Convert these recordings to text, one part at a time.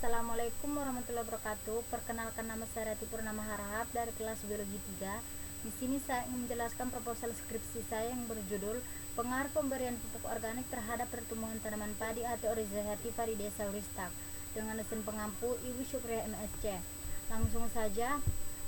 Assalamualaikum warahmatullahi wabarakatuh. Perkenalkan, nama saya Rati Purnama Harahap dari kelas Biologi 3. Di sini saya ingin menjelaskan proposal skripsi saya yang berjudul Pengaruh Pemberian Pupuk Organik Terhadap Pertumbuhan Tanaman Padi atau Oryza sativa di Desa Uristak, dengan dosen pengampu Ibu Syukriya MSc. Langsung saja.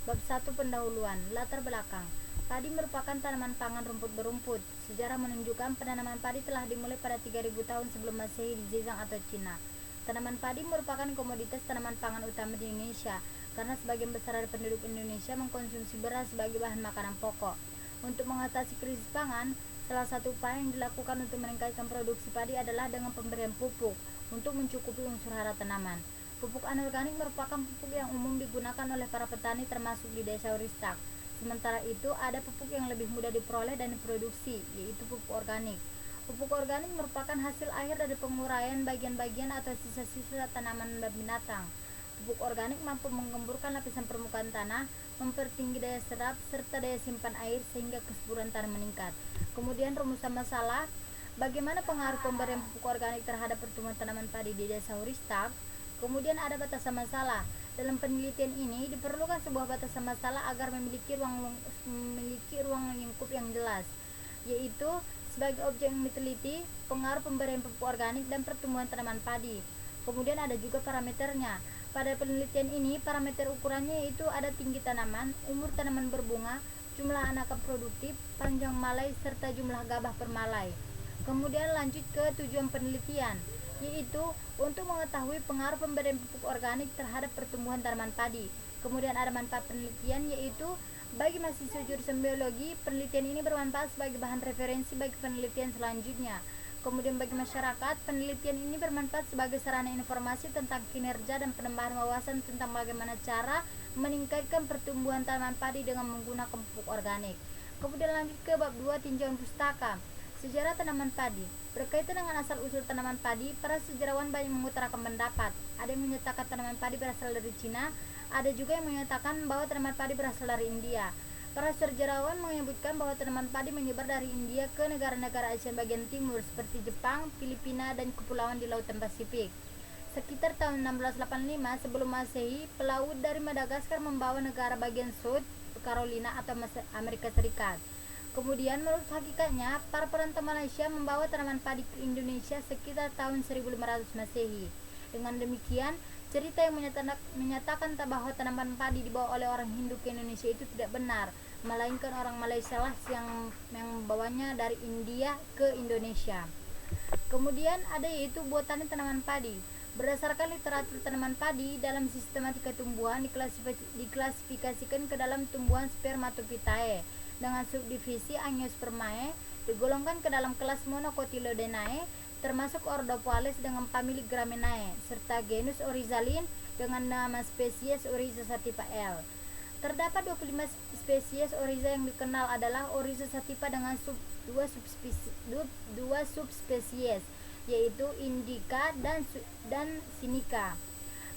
Bab 1, pendahuluan. Latar belakang. Padi merupakan tanaman pangan rumput berumput. Sejarah menunjukkan penanaman padi telah dimulai pada 3000 tahun sebelum Masehi di Zhejiang atau Cina. Tanaman padi merupakan komoditas tanaman pangan utama di Indonesia karena sebagian besar dari penduduk Indonesia mengkonsumsi beras sebagai bahan makanan pokok. Untuk mengatasi krisis pangan, salah satu upaya yang dilakukan untuk meningkatkan produksi padi adalah dengan pemberian pupuk untuk mencukupi unsur hara tanaman. Pupuk anorganik merupakan pupuk yang umum digunakan oleh para petani termasuk di Desa Uristak. Sementara itu, ada pupuk yang lebih mudah diperoleh dan diproduksi, yaitu pupuk organik. Pupuk organik merupakan hasil akhir dari penguraian bagian-bagian atau sisa-sisa tanaman dan binatang. Pupuk organik mampu menggemburkan lapisan permukaan tanah, mempertinggi daya serap, serta daya simpan air sehingga kesuburan tanah meningkat. Kemudian rumusan masalah, bagaimana pengaruh pemberian pupuk organik terhadap pertumbuhan tanaman padi di Desa Uristak? Kemudian ada batasan masalah. Dalam penelitian ini diperlukan sebuah batasan masalah agar memiliki ruang lingkup yang jelas, yaitu sebagai objek yang diteliti, pengaruh pemberian pupuk organik dan pertumbuhan tanaman padi. Kemudian ada juga parameternya. Pada penelitian ini, parameter ukurannya yaitu ada tinggi tanaman, umur tanaman berbunga, jumlah anakan produktif, panjang malai, serta jumlah gabah per malai. Kemudian lanjut ke tujuan penelitian, yaitu untuk mengetahui pengaruh pemberian pupuk organik terhadap pertumbuhan tanaman padi. Kemudian ada manfaat penelitian, yaitu bagi mahasiswa jurusan biologi, penelitian ini bermanfaat sebagai bahan referensi bagi penelitian selanjutnya. Kemudian bagi masyarakat, penelitian ini bermanfaat sebagai sarana informasi tentang kinerja dan penambahan wawasan tentang bagaimana cara meningkatkan pertumbuhan tanaman padi dengan menggunakan pupuk organik. Kemudian lanjut ke bab 2, tinjauan pustaka. Sejarah tanaman padi. Berkaitan dengan asal-usul tanaman padi, para sejarawan banyak mengutarakan pendapat. Ada yang menyatakan tanaman padi berasal dari Cina, ada juga yang menyatakan bahwa tanaman padi berasal dari India. Para sejarawan menyebutkan bahwa tanaman padi menyebar dari India ke negara-negara Asia bagian timur seperti Jepang, Filipina, dan kepulauan di Lautan Pasifik. Sekitar tahun 1685 sebelum Masehi, pelaut dari Madagaskar membawa negara bagian South Carolina atau Amerika Serikat. Kemudian menurut hakikatnya, para perantau Malaysia membawa tanaman padi ke Indonesia sekitar tahun 1500 Masehi. Dengan demikian, cerita yang menyatakan bahwa tanaman padi dibawa oleh orang Hindu ke Indonesia itu tidak benar, melainkan orang Malaysia lah yang membawanya dari India ke Indonesia. Kemudian ada yaitu botani tanaman padi. Berdasarkan literatur tanaman padi dalam sistematika tumbuhan diklasifikasikan ke dalam tumbuhan Spermatophytae dengan subdivisi Angiospermae, digolongkan ke dalam kelas Monocotyledonae, termasuk Ordopoales dengan famili Gramenae, serta genus Oryzalin dengan nama spesies Oryza sativa L. Terdapat 25 spesies Oryza yang dikenal adalah Oryza sativa dengan dua subspesies, yaitu Indica dan Sinica.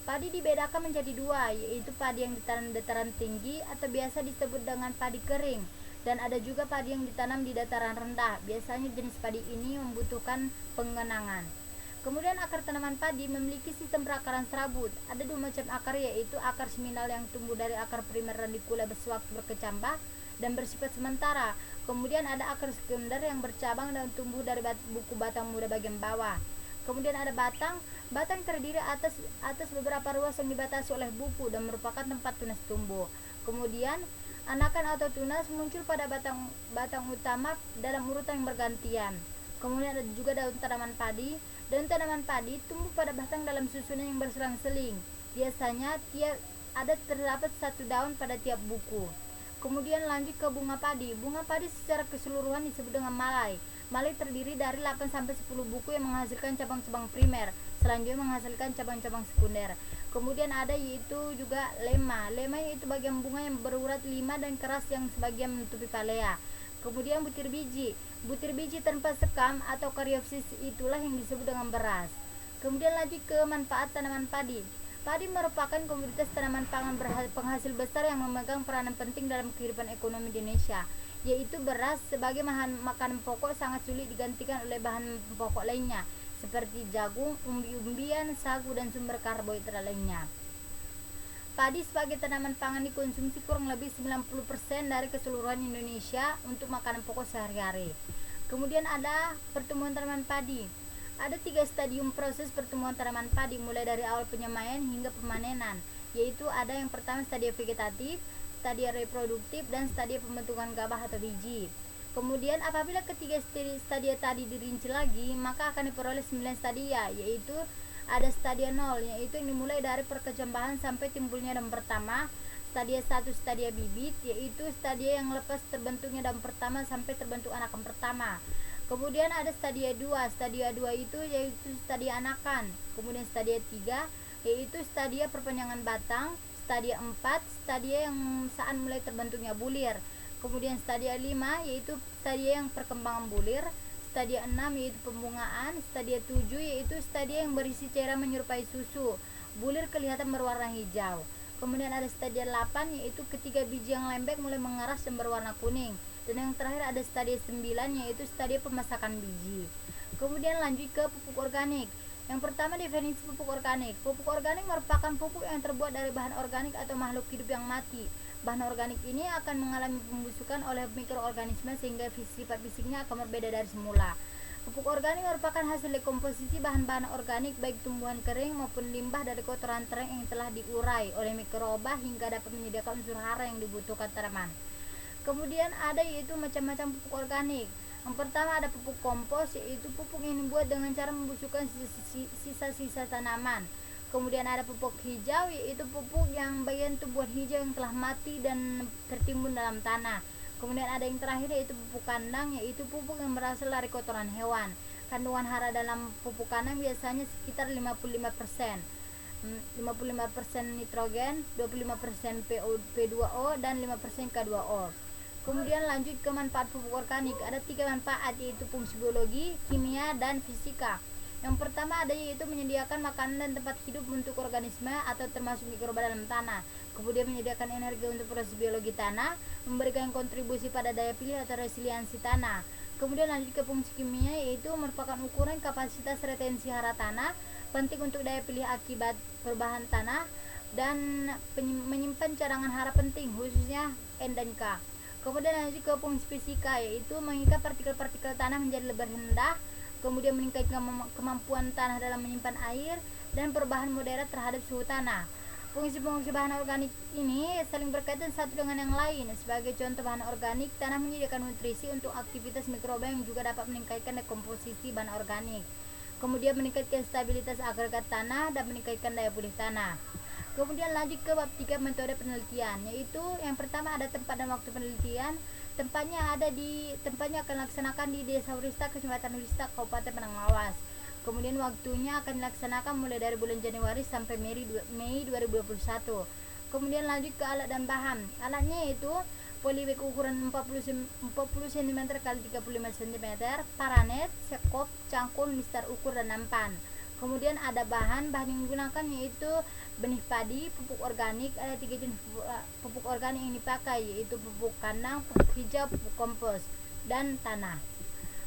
Padi dibedakan menjadi dua, yaitu padi yang ditanam di dataran tinggi atau biasa disebut dengan padi kering, dan ada juga padi yang ditanam di dataran rendah. Biasanya jenis padi ini membutuhkan pengenangan. Kemudian akar tanaman padi memiliki sistem perakaran serabut. Ada dua macam akar, yaitu akar seminal yang tumbuh dari akar primer radicula sewaktu berkecambah dan bersifat sementara. Kemudian ada akar sekunder yang bercabang dan tumbuh dari buku batang muda bagian bawah. Kemudian ada batang. Batang terdiri atas beberapa ruas yang dibatasi oleh buku dan merupakan tempat tunas tumbuh. Kemudian anakan atau tunas muncul pada batang utama dalam urutan yang bergantian. Kemudian ada juga daun tanaman padi. Daun tanaman padi tumbuh pada batang dalam susunan yang berselang-seling. Biasanya terdapat satu daun pada tiap buku. Kemudian lanjut ke bunga padi. Bunga padi secara keseluruhan disebut dengan malai. Malai terdiri dari 8-10 buku yang menghasilkan cabang-cabang primer, selanjutnya menghasilkan cabang-cabang sekunder. Kemudian ada yaitu juga lema. Lema yaitu bagian bunga yang berurat 5 dan keras yang sebagian menutupi palea. Kemudian butir biji. Butir biji tanpa sekam atau karyopsis itulah yang disebut dengan beras. Kemudian lanjut ke manfaat tanaman padi. Padi merupakan komoditas tanaman pangan penghasil besar yang memegang peranan penting dalam kehidupan ekonomi di Indonesia, yaitu beras sebagai bahan makanan pokok sangat sulit digantikan oleh bahan pokok lainnya. seperti jagung, umbi-umbian, sagu, dan sumber karbohidrat lainnya. Padi sebagai tanaman pangan dikonsumsi kurang lebih 90% dari keseluruhan Indonesia untuk makanan pokok sehari-hari. Kemudian ada pertumbuhan tanaman padi. Ada 3 stadium proses pertumbuhan tanaman padi, mulai dari awal penyemaian hingga pemanenan, yaitu ada yang pertama stadia vegetatif, stadia reproduktif, dan stadia pembentukan gabah atau biji. Kemudian apabila ketiga stadia tadi dirinci lagi, maka akan diperoleh 9 stadia, yaitu ada stadia 0, yaitu yang dimulai dari perkecambahan sampai timbulnya daun pertama. Stadia 1 stadia bibit, yaitu stadia yang lepas terbentuknya daun pertama sampai terbentuk anakan pertama. Kemudian ada stadia 2. Stadia 2 itu yaitu stadia anakan. Kemudian stadia 3 yaitu stadia perpanjangan batang. Stadia 4 stadia yang saat mulai terbentuknya bulir. Kemudian stadia 5 yaitu stadia yang perkembangan bulir. Stadia 6 yaitu pembungaan. Stadia 7 yaitu stadia yang berisi cairan menyerupai susu. Bulir kelihatan berwarna hijau. Kemudian ada stadia 8 yaitu ketika biji yang lembek mulai mengeras dan berwarna kuning. Dan yang terakhir ada stadia 9 yaitu stadia pemasakan biji. Kemudian lanjut ke pupuk organik. Yang pertama, definisi pupuk organik. Pupuk organik merupakan pupuk yang terbuat dari bahan organik atau makhluk hidup yang mati. Bahan organik ini akan mengalami pembusukan oleh mikroorganisme sehingga sifat fisiknya akan berbeda dari semula. Pupuk organik merupakan hasil dekomposisi bahan-bahan organik baik tumbuhan kering maupun limbah dari kotoran ternak yang telah diurai oleh mikroba hingga dapat menyediakan unsur hara yang dibutuhkan tanaman. Kemudian ada yaitu macam-macam pupuk organik. Yang pertama ada pupuk kompos, yaitu pupuk yang dibuat dengan cara membusukkan sisa-sisa tanaman. Kemudian ada pupuk hijau, yaitu pupuk yang bagian tumbuhan hijau yang telah mati dan tertimbun dalam tanah. Kemudian ada yang terakhir yaitu pupuk kandang, yaitu pupuk yang berasal dari kotoran hewan. Kandungan hara dalam pupuk kandang biasanya sekitar 55%. 55% nitrogen, 25% P2O, dan 5% K2O. Kemudian lanjut ke manfaat pupuk organik. Ada 3 manfaat, yaitu fungsi biologi, kimia, dan fisika. Yang pertama ada yaitu menyediakan makanan dan tempat hidup untuk organisme atau termasuk mikroba dalam tanah. Kemudian menyediakan energi untuk proses biologi tanah, memberikan kontribusi pada daya pilih atau resiliensi tanah. Kemudian lanjut ke fungsi kimia, yaitu merupakan ukuran kapasitas retensi hara tanah, penting untuk daya pilih akibat perubahan tanah, dan menyimpan cadangan hara penting khususnya N dan K. Kemudian lanjut ke fungsi fisika, yaitu mengikat partikel-partikel tanah menjadi lebih rendah, kemudian meningkatkan kemampuan tanah dalam menyimpan air, dan perubahan moderat terhadap suhu tanah. Fungsi-fungsi bahan organik ini saling berkaitan satu dengan yang lain. Sebagai contoh bahan organik, tanah menyediakan nutrisi untuk aktivitas mikroba yang juga dapat meningkatkan dekomposisi bahan organik. Kemudian meningkatkan stabilitas agregat tanah dan meningkatkan daya pulih tanah. Kemudian lanjut ke bab 3 metode penelitian, yaitu yang pertama ada tempat dan waktu penelitian. Tempatnya akan dilaksanakan di Desa Wurista, Kecamatan Wurista, Kabupaten Padang Lawas. Kemudian waktunya akan dilaksanakan mulai dari bulan Januari sampai Mei 2021. Kemudian lanjut ke alat dan bahan. Alatnya yaitu polybag ukuran 40 cm x 35 cm, paranet, sekop, cangkul, mistar ukur, dan nampan. Kemudian ada bahan yang digunakan yaitu benih padi, pupuk organik. Ada 3 jenis pupuk organik yang dipakai, yaitu pupuk kandang, pupuk hijau, pupuk kompos, dan tanah.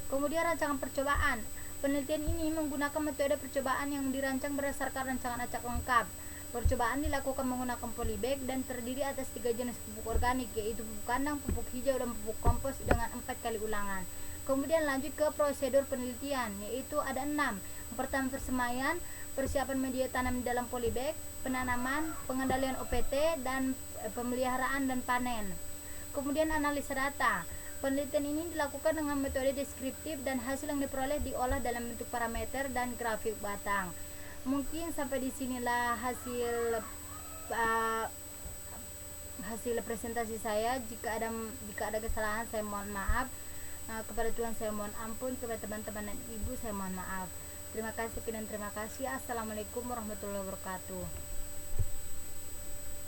Kemudian rancangan percobaan. Penelitian ini menggunakan metode percobaan yang dirancang berdasarkan rancangan acak lengkap. Percobaan dilakukan menggunakan polybag dan terdiri atas 3 jenis pupuk organik, yaitu pupuk kandang, pupuk hijau, dan pupuk kompos dengan 4 kali ulangan. Kemudian lanjut ke prosedur penelitian, yaitu ada 6. Pertama, persemaian, persiapan media tanam dalam polybag, penanaman, pengendalian OPT, dan pemeliharaan dan panen. Kemudian analisa data. Penelitian ini dilakukan dengan metode deskriptif dan hasil yang diperoleh diolah dalam bentuk parameter dan grafik batang. Mungkin sampai di sinilah hasil presentasi saya. Jika ada kesalahan saya mohon maaf. Kepada Tuhan saya mohon ampun, kepada teman-teman dan ibu saya mohon maaf. Terima kasih dan terima kasih. Assalamualaikum warahmatullahi wabarakatuh.